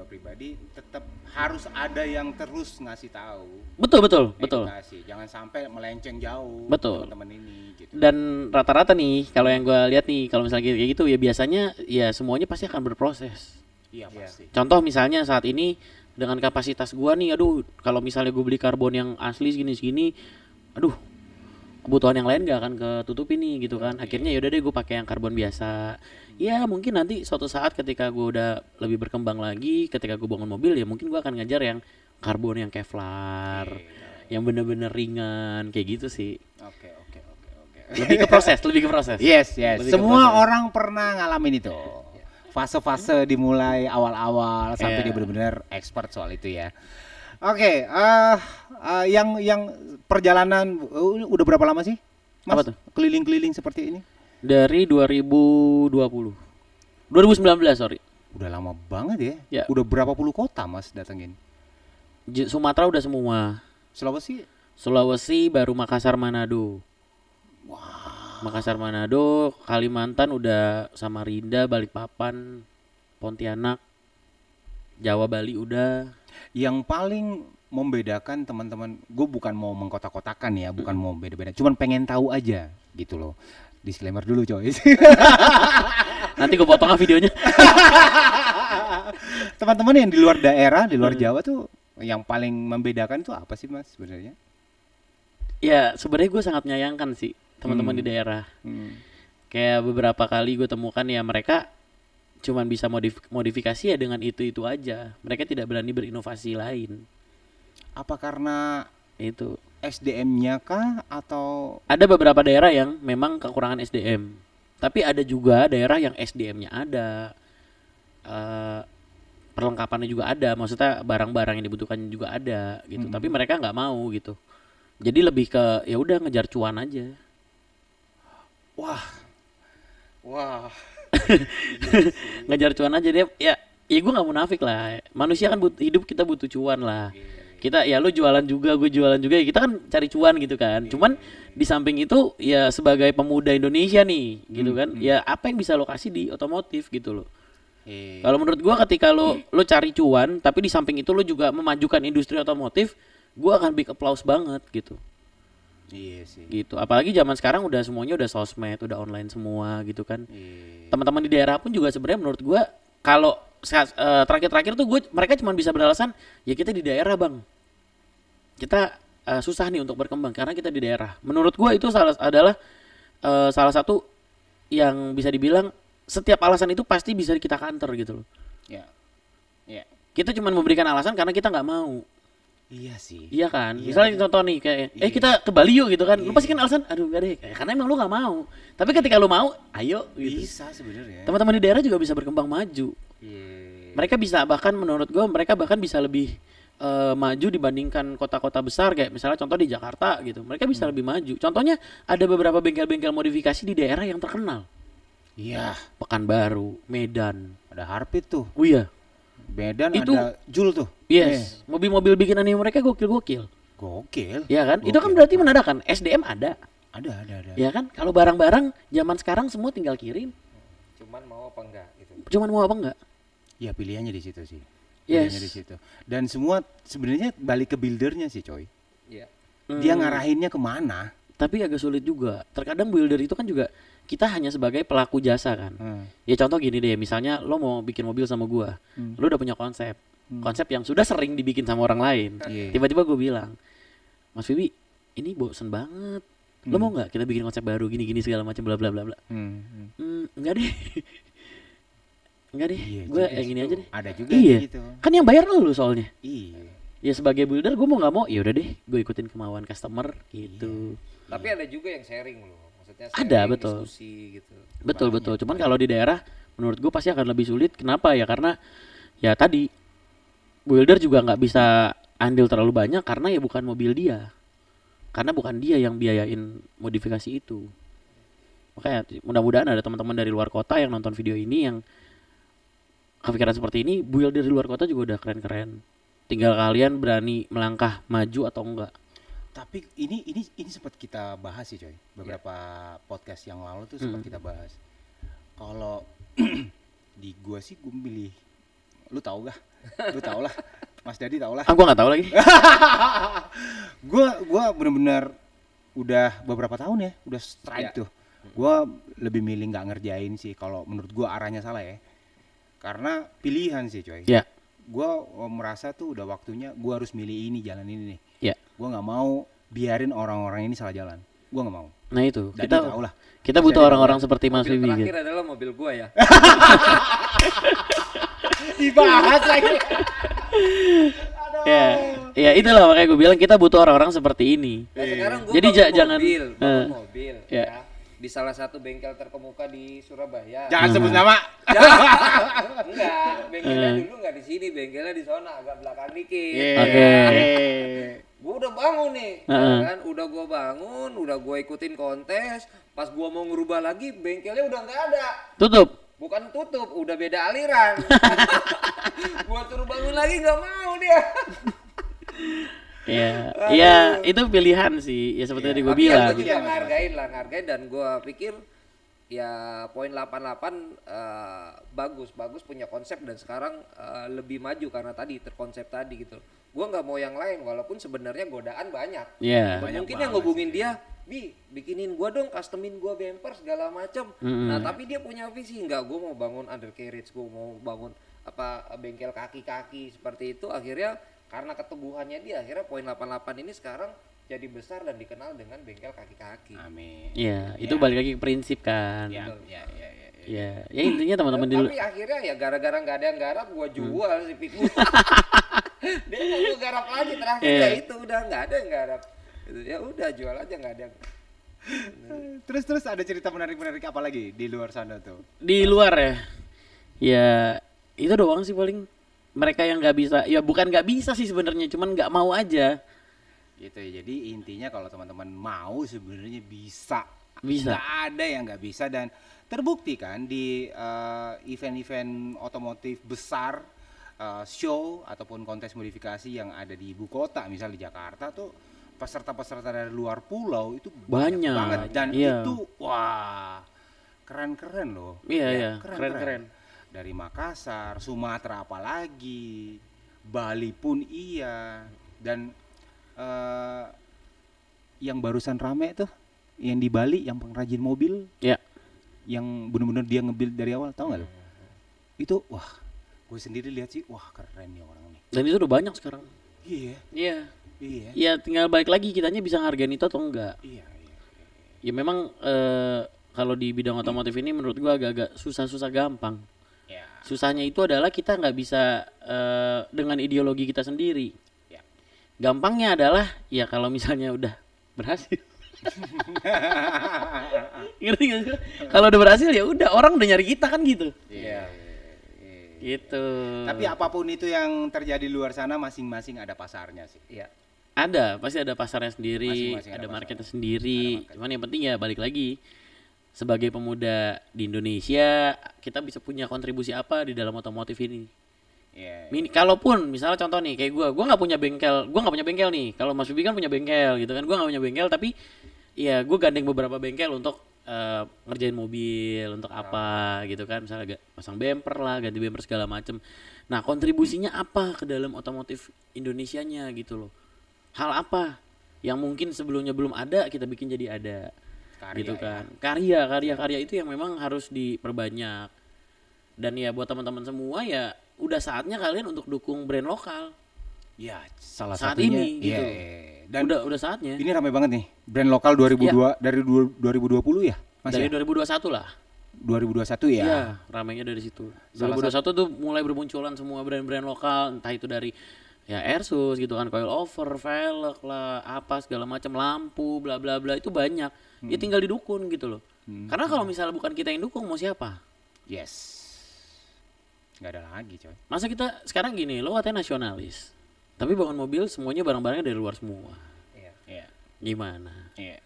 pribadi tetap harus ada yang terus ngasih tahu. Betul. Edukasi. Jangan sampai melenceng jauh. Betul. Teman-teman ini gitu. Dan rata-rata nih kalau yang gue lihat nih kalau misalnya kayak gitu ya biasanya ya semuanya pasti akan berproses. Iya pasti. Contoh misalnya saat ini dengan kapasitas gua nih, aduh kalau misalnya gue beli karbon yang asli segini, aduh kebutuhan yang lain gak akan ketutupi nih gitu kan. Akhirnya yaudah deh gue pakai yang karbon biasa. Ya mungkin nanti suatu saat ketika gue udah lebih berkembang lagi, ketika gue bangun mobil ya mungkin gue akan ngajar yang karbon yang Kevlar, yang bener-bener ringan kayak gitu sih. Oke. Lebih ke proses. Yes. Lebih ke Semua proses. orang pernah ngalamin itu. Fase-fase dimulai awal-awal sampai Iya. dia benar-benar expert soal itu ya. Oke, yang perjalanan udah berapa lama sih, Mas? Apa tuh? Keliling-keliling seperti ini? Dari 2019 sorry. Udah lama banget ya. Ya. Udah berapa puluh kota Mas datengin? Sumatera udah semua. Sulawesi baru Makassar Manado. Makassar Manado, Kalimantan udah Samarinda, Balikpapan, Pontianak, Jawa Bali udah. Yang paling membedakan teman-teman, gue bukan mau mengkotak-kotakan ya, bukan mau beda-beda, cuman pengen tahu aja gitu loh. Disclaimer dulu coy. Nanti gue potong videonya. Teman-teman yang di luar daerah, di luar Jawa tuh yang paling membedakan tuh apa sih Mas sebenarnya? Ya sebenarnya gue sangat menyayangkan sih teman-teman di daerah. Kayak beberapa kali gue temukan ya mereka cuman bisa modifikasi ya dengan itu aja. Mereka tidak berani berinovasi lain. Apa karena itu SDM-nya kah atau ada beberapa daerah yang memang kekurangan SDM. Tapi ada juga daerah yang SDM-nya ada. Perlengkapannya juga ada, maksudnya barang-barang yang dibutuhkan juga ada gitu. Tapi mereka nggak mau gitu. Jadi lebih ke ya udah ngejar cuan aja. Wah. Ngejar cuan aja dia ya gue nggak munafik lah. Manusia kan hidup kita butuh cuan lah. Kita ya lu jualan juga, gue jualan juga ya kita kan cari cuan gitu kan. Cuman di samping itu ya sebagai pemuda Indonesia nih gitu kan. Ya apa yang bisa lo kasih di otomotif gitu loh. Kalau menurut gua ketika lo cari cuan tapi di samping itu lo juga memajukan industri otomotif, gua akan big applause banget gitu. Iya sih. Gitu. Apalagi zaman sekarang udah semuanya udah sosmed, udah online semua gitu kan. Teman-teman di daerah pun juga sebenarnya menurut gua kalau terakhir-terakhir tuh mereka cuma bisa beralasan ya kita di daerah, Bang. Kita susah nih untuk berkembang karena kita di daerah. Menurut gua itu adalah salah satu yang bisa dibilang setiap alasan itu pasti bisa kita counter gitu loh. Ya. Kita cuma memberikan alasan karena kita nggak mau. Iya sih. Iya kan. Iya, misalnya contoh nih kayak kita ke Bali yuk gitu kan. Lu Iya. pasti kan alasan aduh enggak deh karena emang lu nggak mau. Tapi ketika lu mau, ayo gitu. Bisa sebenarnya. Teman-teman di daerah juga bisa berkembang maju. Mereka bisa bahkan menurut gua mereka bahkan bisa lebih maju dibandingkan kota-kota besar kayak misalnya contoh di Jakarta gitu. Mereka bisa lebih maju. Contohnya ada beberapa bengkel-bengkel modifikasi di daerah yang terkenal. Iya. Pekanbaru, Medan. Ada Harpit tuh. Oh iya. Medan Itu- ada Jul tuh. Yes. Mobil-mobil bikinannya mereka gokil-gokil. Gokil. Iya kan? Itu kan Gokil. berarti menandakan SDM ada. Ada. Ya kan? Kalau barang-barang zaman sekarang semua tinggal kirim. Cuman mau apa enggak gitu. Cuman mau apa enggak? Ya pilihannya di situ sih. Yes. Pilihannya di situ. Dan semua sebenarnya balik ke buildernya sih, coy. Iya. Dia ngarahinnya kemana? Tapi agak sulit juga. Terkadang builder itu kan juga kita hanya sebagai pelaku jasa kan. Ya contoh gini deh, misalnya lo mau bikin mobil sama gua. Lo udah punya konsep. Konsep yang sudah sering dibikin sama orang lain. Iya. Tiba-tiba gue bilang, "Mas Vivi, ini bosen banget. Lo mau nggak kita bikin konsep baru gini-gini segala macam bla bla bla bla." Enggak deh. Enggak deh. Iya, Gue juga gini sih. aja deh. Ada juga Iya. gitu. Kan yang bayar lo soalnya. Iya. Ya sebagai builder gue mau nggak mau, ya udah deh, gue ikutin kemauan customer gitu. Tapi ada juga yang sharing loh. Maksudnya Ada, sharing, betul. diskusi gitu. Betul. Cuman kalau di daerah, menurut gue pasti akan lebih sulit. Kenapa ya? Karena ya tadi builder juga nggak bisa andil terlalu banyak karena ya bukan mobil dia. Karena bukan dia yang biayain modifikasi itu. Makanya mudah-mudahan ada teman-teman dari luar kota yang nonton video ini yang kepikiran seperti ini, builder dari luar kota juga udah keren-keren. Tinggal kalian berani melangkah maju atau enggak. Tapi ini sempat kita bahas sih, coy. Beberapa podcast yang lalu tuh sempat kita bahas. Kalau di gua sih gua milih, lu tahu gak? Lu tau lah. Mas Dadi tau lah. Gua nggak tahu lagi. Gua bener-bener udah beberapa tahun ya, udah strike tuh. Gua lebih milih nggak ngerjain sih kalau menurut gua arahnya salah ya. Karena pilihan sih, coy. Ya. Gua merasa tuh udah waktunya gua harus milih ini, jalan ini nih. Ya. Gua nggak mau biarin orang-orang ini salah jalan. Gua nggak mau. Nah itu Dadi kita tahu lah. kita butuh orang-orang seperti Mas Mobil Vivi terakhir gitu. adalah mobil gua ya. Dibahas lagi. Ya itulah makanya gue bilang kita butuh orang-orang seperti ini. Nah, sekarang gua Jadi bangun jangan mobil Ya. ya. Di salah satu bengkel terkemuka di Surabaya. Jangan sebut nama. Enggak, bengkelnya dulu enggak di sini, bengkelnya di sana agak belakang dikit. Oke. Gua udah bangun nih, ya kan? Udah gua ikutin kontes. Pas gua mau ngerubah lagi, bengkelnya udah nggak ada. Tutup. Bukan tutup, udah beda aliran. Gua suruh bangun lagi nggak mau dia. Ya itu pilihan sih. Ya seperti tadi gue Tapi bilang. gue juga Iya, ngargain dan gue pikir ya poin 88 bagus punya konsep dan sekarang lebih maju karena tadi terkonsep tadi gitu. Gue nggak mau yang lain walaupun sebenarnya godaan banyak. Iya. Mungkin yang ngubungin dia, bikinin gue dong, customin gue bumper segala macam. Nah tapi dia punya visi nggak, gue mau bangun undercarriage, gue mau bangun bengkel kaki-kaki seperti itu. Akhirnya karena keteguhannya dia, akhirnya poin 88 ini sekarang jadi besar dan dikenal dengan bengkel kaki-kaki. Amin. Iya, itu balik lagi ke prinsip kan. Ya. Ya intinya teman-teman dulu. Tapi akhirnya ya gara-gara nggak ada yang garap, gua jual si Pikul. Dia mau garap lagi terakhir ya itu udah nggak ada yang garap. Gitu. Ya udah jual aja nggak ada yang. Terus ada cerita menarik apa lagi di luar sana tuh? Di luar ya. Ya itu doang sih paling. Mereka yang nggak bisa, ya bukan nggak bisa sih sebenarnya, cuman nggak mau aja. Gitu ya. Jadi intinya kalau teman-teman mau sebenarnya bisa. Bisa. Nggak ada yang nggak bisa dan terbukti kan di event-event otomotif besar, show ataupun kontes modifikasi yang ada di ibu kota, misal di Jakarta tuh peserta-peserta dari luar pulau itu banyak banget dan itu wah keren-keren loh. Iya, keren-keren. Dari Makassar, Sumatera apalagi, Bali pun iya dan yang barusan rame tuh yang di Bali yang pengrajin mobil ya yang bener-bener dia nge-build dari awal, tau gak lo? Itu wah gue sendiri lihat sih wah keren nih orang nih dan itu udah banyak sekarang. Iya ya tinggal balik lagi kitanya bisa ngargain itu atau enggak. Iya. Ya memang kalau di bidang otomotif ini menurut gua agak-agak susah gampang. Susahnya itu adalah kita nggak bisa dengan ideologi kita sendiri. Gampangnya adalah ya kalau misalnya udah berhasil. Ngerti gak sih? Kalau udah berhasil ya udah orang udah nyari kita kan gitu. Iya. Gitu. Tapi apapun itu yang terjadi di luar sana masing-masing ada pasarnya sih. Iya. Ada, pasti ada pasarnya sendiri, Masing-masing ada ada marketnya pasarnya. sendiri. Ada market. Cuman yang penting ya balik lagi sebagai pemuda di Indonesia kita bisa punya kontribusi apa di dalam otomotif ini. Iya. Kalaupun misalnya contoh nih kayak gue nggak punya bengkel nih. Kalau Mas Bibi kan punya bengkel gitu kan, gue nggak punya bengkel tapi ya gue gandeng beberapa bengkel untuk ngerjain mobil untuk apa gitu kan, misalnya pasang bumper lah, ganti bumper segala macem. Nah kontribusinya apa ke dalam otomotif Indonesianya gitu loh? Hal apa yang mungkin sebelumnya belum ada kita bikin jadi ada. Karya, gitu kan ya. karya itu yang memang harus diperbanyak dan ya buat teman-teman semua ya udah saatnya kalian untuk dukung brand lokal Ya, salah saat satunya ini gitu. Dan udah saatnya ini ramai banget nih brand lokal 2002 dari 2020 ya Mas dari ya? 2021 lah 2021 ya. iya ramainya dari situ. 2021 tuh mulai bermunculan semua brand-brand lokal, entah itu dari ya Airsus gitu kan, coil over, velg lah, apa segala macam, lampu, bla bla bla, itu banyak. Ya tinggal didukung gitu loh. Karena kalau misalnya bukan kita yang dukung, mau siapa? Yes. Nggak ada lagi coy. Masa kita sekarang gini, lo katanya nasionalis, tapi bangun mobil semuanya barang-barangnya dari luar semua. Iya. Gimana? Iya.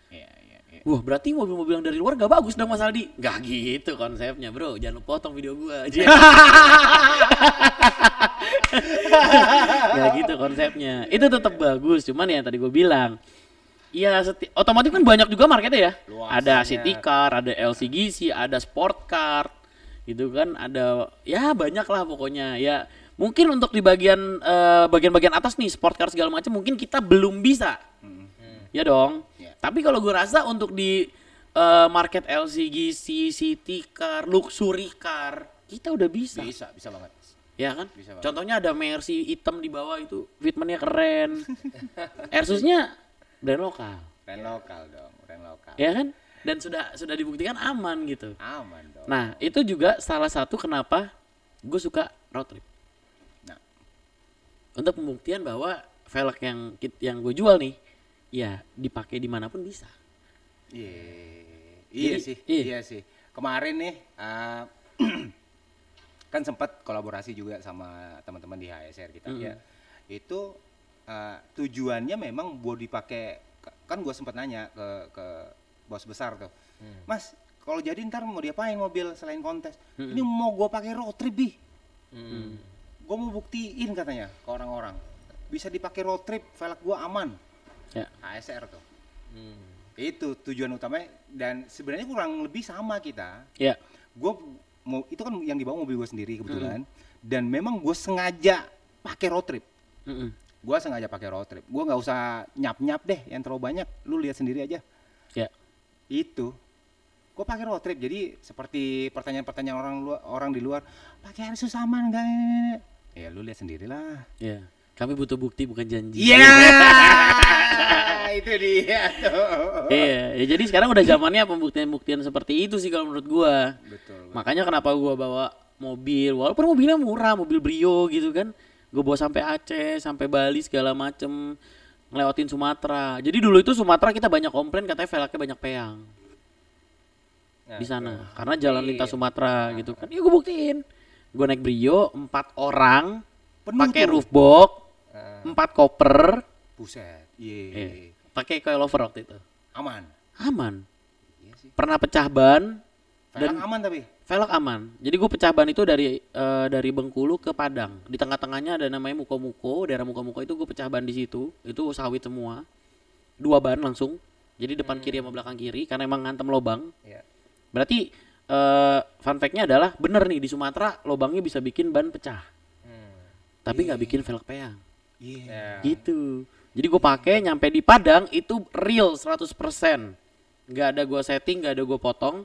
Wah berarti mobil-mobil yang dari luar gak bagus dong Mas Aldi? Gak gitu konsepnya bro, jangan lupa potong video gua aja. Gak gitu konsepnya. Itu tetap bagus, cuman ya tadi gue bilang ya otomotif kan banyak juga marketnya ya. Ada city car, ada LCGC, ada sport car gitu kan, ada ya banyak lah pokoknya. Ya mungkin untuk di bagian atas nih sport car segala macam mungkin kita belum bisa. Ya dong. Tapi kalau gue rasa untuk di market LCGC, city car, luxury car kita udah bisa. Bisa banget. Ya kan? Bisa banget. Contohnya ada Mercy hitam di bawah itu, fitmentnya keren. Airsusnya brand lokal. Brand lokal dong, brand lokal. Ya kan? Dan sudah dibuktikan aman gitu. Aman dong. Nah, itu juga salah satu kenapa gue suka road trip. Nah. Untuk pembuktian bahwa velg yang gue jual nih, ya dipakai dimanapun bisa. Iya Jadi, sih. Iya sih. Kemarin nih kan sempat kolaborasi juga sama teman-teman di HSR kita ya. Itu tujuannya memang buat dipakai, kan gue sempat nanya ke bos besar tuh. Mas, kalau jadi ntar mau diapain mobil selain kontes? Ini mau gue pakai road trip, Bi. Gue mau buktiin katanya ke orang-orang. bisa dipakai road trip, velg gua aman. Ya. HSR tuh. Itu tujuan utamanya dan sebenarnya kurang lebih sama kita. Ya. Gua mau itu kan yang dibawa mobil gua sendiri kebetulan dan memang gua sengaja pakai road trip. Gua sengaja pakai road trip. Gua nggak usah nyap-nyap deh yang terlalu banyak. Lu lihat sendiri aja. Ya. Itu. Gua pakai road trip. Jadi seperti pertanyaan-pertanyaan orang di luar, pakai Airsus aman enggak? Ya lu lihat sendirilah. Ya. Kami butuh bukti bukan janji. Iya. Itu dia tuh. Iya, ya jadi sekarang udah zamannya pembuktian-pembuktian seperti itu sih kalau menurut gua. Betul. Makanya kenapa gua bawa mobil, walaupun mobilnya murah, mobil Brio gitu kan. Gua bawa sampai Aceh, sampai Bali segala macem, ngelewatin Sumatera. Jadi dulu itu Sumatera kita banyak komplain katanya velgnya banyak peyang. Nah, Di sana betul. karena jalan lintas Iya. Sumatera gitu kan. Ya gua buktiin. Gua naik Brio 4 orang, Penuh pakai tuh. roof box, Nah, 4 koper, Buset. Iya. pakai coilover waktu itu. Aman. Aman. Iya sih. Pernah pecah ban, Velg Dan- aman tapi. velg aman. Jadi gue pecah ban itu dari Bengkulu ke Padang. Di tengah-tengahnya ada namanya Muko-Muko, daerah Muko-Muko itu gue pecah ban di situ. Itu sawit semua. 2 ban langsung. Jadi depan kiri sama belakang kiri karena emang ngantem lobang. ya. Berarti fun fact-nya adalah bener nih di Sumatera lobangnya bisa bikin ban pecah. Tapi nggak bikin velg peyang. Iya. Ya. Gitu. Jadi gue pakai nyampe di Padang itu real 100%. Nggak ada gue setting, nggak ada gue potong.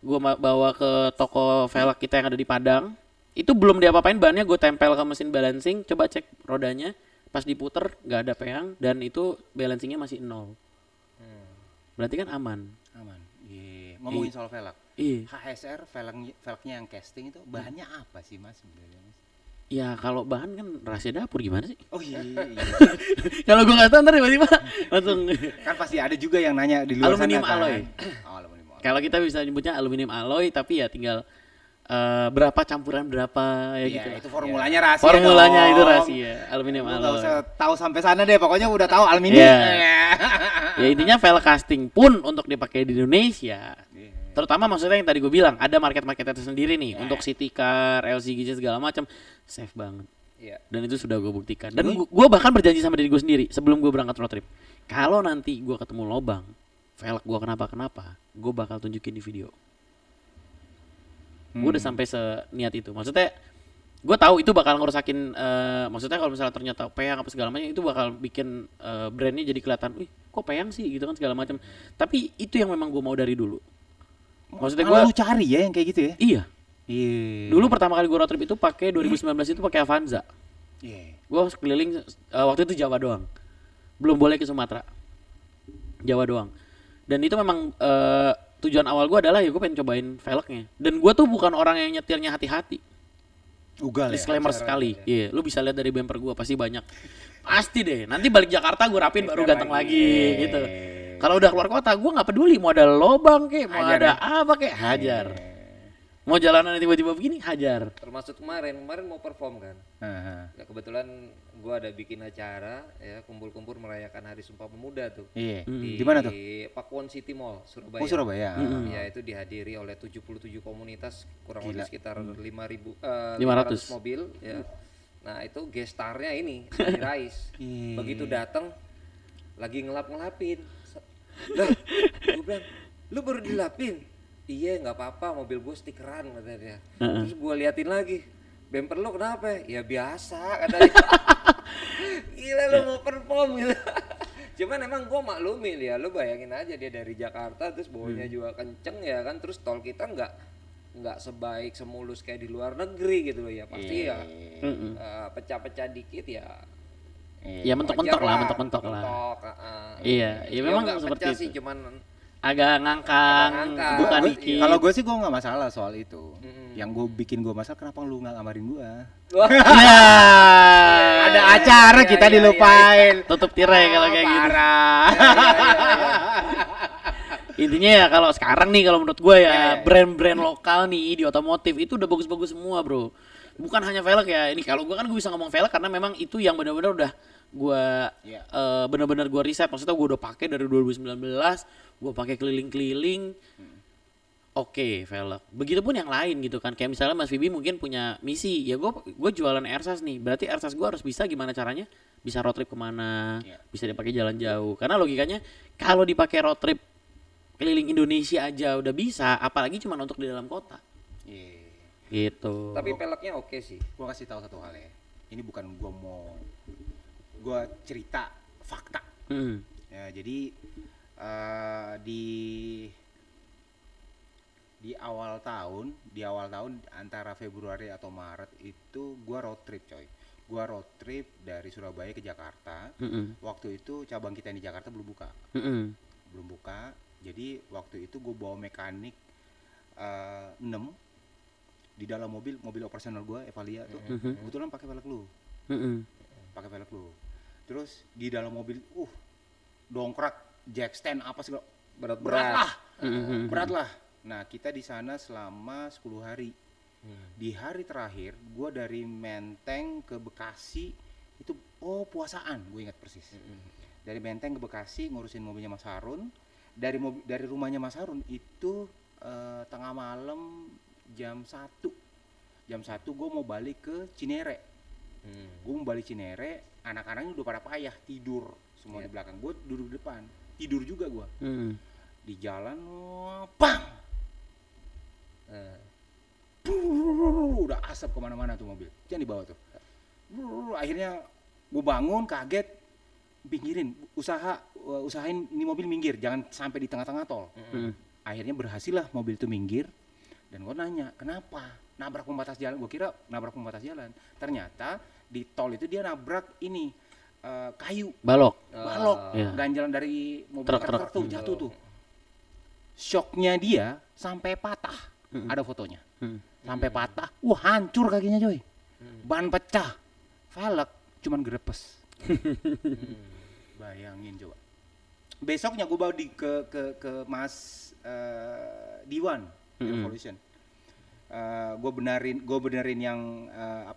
Gue bawa ke toko velg kita yang ada di Padang. Itu belum diapa-apain bannya, gue tempel ke mesin balancing, coba cek rodanya. Pas diputer nggak ada peyang dan itu balancingnya masih 0. Berarti kan aman. Aman. Iya. Ngomongin soal velg. Iya. HSR velgnya yang casting itu bahannya apa sih Mas sebenarnya Mas? Ya kalau bahan kan rahasia dapur gimana sih? Oh iya. Kalau gue nggak tahu ntar tiba-tiba langsung. Kan pasti ada juga yang nanya di luar Aluminium sana kan. alloy. Oh, aluminium alloy. Kalau kita bisa nyebutnya aluminium alloy tapi ya tinggal berapa campuran berapa ya Iya, gitu. itu formulanya rahasia. Formulanya dong. itu rahasia, aluminium Lu nggak alloy. usah tahu sampai sana deh, pokoknya udah tahu aluminium. Iya. Ya intinya velg casting pun untuk dipakai di Indonesia. Iya. Terutama maksudnya yang tadi gue bilang, ada market-market tersendiri nih untuk city car, LCGC segala macam, safe banget. Iya. Dan itu sudah gue buktikan. Dan gue bahkan berjanji sama diri gue sendiri sebelum gue berangkat road trip. Kalau nanti gue ketemu lobang, velg gue kenapa-kenapa, gue bakal tunjukin di video. Gue udah sampai seniat itu. Maksudnya gue tahu itu bakal ngerusakin. Maksudnya kalau misalnya ternyata peyang apa segala macam itu bakal bikin brandnya jadi kelihatan, wih kok peyang sih gitu kan segala macam. Tapi itu yang memang gue mau dari dulu. Maksudnya Malah gue lu cari ya yang kayak gitu ya? iya. Iya. Dulu pertama kali gue road trip itu pakai 2019 itu pakai Avanza. Iya. Gue keliling waktu itu Jawa doang. Belum boleh ke Sumatera. Jawa doang. Dan itu memang tujuan awal gue adalah ya gue pengen cobain velgnya. Dan gue tuh bukan orang yang nyetirnya hati-hati. Ugal ya. Disclaimer sekali. Iya, lu bisa lihat dari bumper gue pasti banyak. Pasti deh. Nanti balik Jakarta gue rapin baru ganteng lagi gitu. Kalau udah keluar kota gue nggak peduli mau ada lobang kek, mau Hajar ada ya? apa kek, hajar. Mau jalanan tiba-tiba begini hajar. Termasuk kemarin mau perform kan. Heeh. Ya, kebetulan gua ada bikin acara ya kumpul-kumpul merayakan Hari Sumpah Pemuda tuh. Iya. Di Di mana tuh? Pakuwon City Mall, Surabaya. Oh, Surabaya. Ya itu dihadiri oleh 77 komunitas kurang Gila. lebih sekitar 5.000 500 mobil ya. Nah, itu gestarnya ini Adi Rais. Iya. Begitu datang lagi ngelap-ngelapin. Lah, gua bilang, "Lu baru dilapin?" "Iya, nggak apa-apa, mobil gue stikeran," kata dia. Terus gue liatin lagi, "Bumper lo kenapa?" "Ya biasa," kata dia. Gila lu mau perform gitu. Cuman emang gue maklumin ya, lu bayangin aja dia dari Jakarta terus bawanya juga kenceng ya kan, terus tol kita nggak sebaik semulus kayak di luar negeri gitu loh ya, pasti ya pecah-pecah dikit ya. Ya mentok-mentok wajar lah, mentok-mentok lah. Iya, ya memang nggak seperti pecah itu. sih, cuman agak ngangkang, ngangkang. buka Gua- dikit. Kalau gue sih gue nggak masalah soal itu. Yang gue bikin gue masalah kenapa lu nggak ngabarin gue? Ya, Ada acara kita dilupain. tutup tirai kalau kayak gitu. Parah. Intinya ya kalau sekarang nih kalau menurut gue ya brand-brand lokal nih di otomotif itu udah bagus-bagus semua bro. Bukan hanya velg ya. Ini kalau gue kan gue bisa ngomong velg karena memang itu yang benar-benar udah gue Iya. benar-benar gue riset. Maksudnya gue udah pakai dari 2019, gue pakai keliling-keliling. oke, velg. Begitupun yang lain gitu kan. Kayak misalnya Mas Vibi mungkin punya misi, ya gue jualan Airsas nih. Berarti Airsas gue harus bisa gimana caranya? Bisa road trip kemana? Iya. Bisa dipakai jalan jauh. Karena logikanya kalau dipakai road trip keliling Indonesia aja udah bisa, apalagi cuma untuk di dalam kota. Iya. Gitu. Tapi peleknya oke sih. Gua kasih tahu satu hal ya. Ini bukan gua cerita fakta. Hmm. Ya, jadi di awal tahun antara Februari atau Maret itu gua road trip, coy. Gua road trip dari Surabaya ke Jakarta. Waktu itu cabang kita di Jakarta belum buka. Belum buka. Jadi waktu itu gue bawa mekanik 6 di dalam mobil operasional gue Evalia tuh. Kebetulan pakai velg lu. Pakai velg lu. Terus di dalam mobil dongkrak, jack stand apa segala berat lah. Nah, kita di sana selama 10 hari. Di hari terakhir gue dari Menteng ke Bekasi itu puasaan, gue ingat persis. Dari Menteng ke Bekasi ngurusin mobilnya Mas Harun. Dari rumahnya Mas Harun itu tengah malam jam 1 gue mau balik ke Cinere. Gue mau balik Cinere, anak-anaknya udah pada payah tidur semua di belakang, gue duduk di depan tidur juga gue. Di jalan pang udah asap kemana-mana tuh mobil, jangan dibawa tuh. Akhirnya gue bangun kaget, pinggirin, usahain ini mobil minggir, jangan sampai di tengah-tengah tol. Akhirnya berhasil lah mobil itu minggir, dan gue nanya kenapa nabrak pembatas jalan. Gue kira nabrak pembatas jalan, ternyata di tol itu dia nabrak ini kayu balok ganjalan dari mobil truk tuh jatuh tuh. Shocknya dia sampai patah, ada fotonya. Sampai patah, hancur kakinya coy, ban pecah, velg cuman grepes. Bayangin coba. Besoknya gue bawa ke Mas Diwan Revolution. Gue benerin yang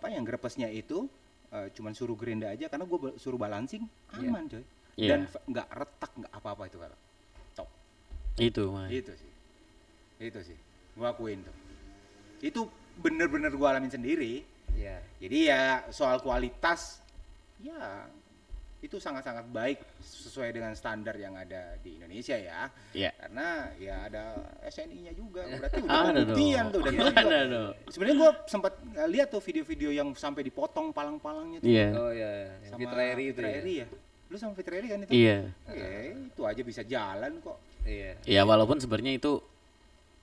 yang grepesnya itu, cuman suruh gerinda aja karena gue suruh balancing aman coy. Dan nggak retak, nggak apa-apa itu velg. Top. Itu sih. Gue akuin tuh. Itu bener-bener gue alamin sendiri. Iya. Jadi ya soal kualitas, ya itu sangat-sangat baik sesuai dengan standar yang ada di Indonesia ya. Karena ya ada SNI-nya juga, berarti udah pembuktian tuh. Dan sebenarnya gue sempat lihat tuh video-video yang sampai dipotong palang-palangnya tuh. Oh iya, sama Fitreri itu ya. Lu sama Fitreri kan itu? Iya. Itu aja bisa jalan kok. Iya. Ya walaupun sebenarnya itu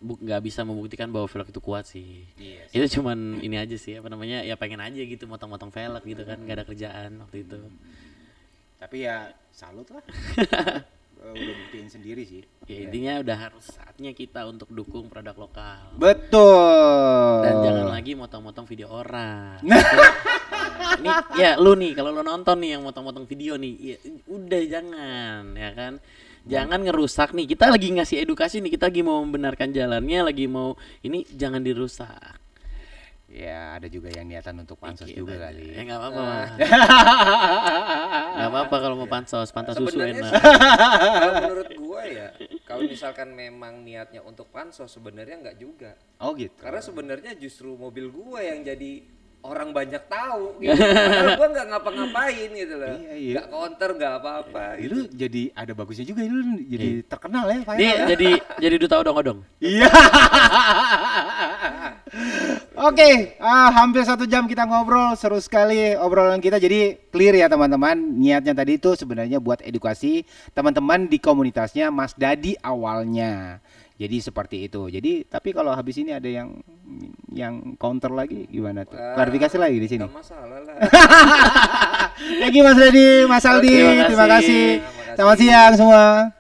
nggak bisa membuktikan bahwa velg itu kuat sih. Itu cuman ini aja sih, ya pengen aja gitu motong-motong velg gitu kan, nggak ada kerjaan waktu itu. Tapi ya salut lah. Udah buktiin sendiri sih. Ya intinya udah harus saatnya kita untuk dukung produk lokal. Betul. Dan jangan lagi motong-motong video orang. Ini ya lu nih kalau lu nonton nih yang motong-motong video nih, ya, udah jangan ya kan. Jangan ngerusak nih. Kita lagi ngasih edukasi nih, kita lagi mau membenarkan jalannya, lagi mau ini jangan dirusak. Ya ada juga yang niatan untuk pansos juga kali. Ya nggak apa-apa. Nggak apa-apa kalau mau pansos susu enak. Kalau menurut gua ya, kalau misalkan memang niatnya untuk pansos sebenarnya nggak juga. Oh gitu. Karena sebenarnya justru mobil gua yang jadi orang banyak tahu gitu. Padahal gua nggak ngapa-ngapain gitu loh. Iya. Nggak counter, nggak apa-apa. Itu jadi ada bagusnya juga, itu jadi terkenal ya. Dia jadi duta odong-odong. Iya. Oke, hampir 1 jam kita ngobrol, seru sekali obrolan kita. Jadi clear ya teman-teman, niatnya tadi itu sebenarnya buat edukasi teman-teman di komunitasnya Mas Dadi awalnya. Jadi seperti itu. Jadi tapi kalau habis ini ada yang counter lagi gimana tuh? Klarifikasi lagi di sini. Nggak masalah lah. Thank you Mas Dadi, Mas Aldi, terima kasih. Selamat siang semua.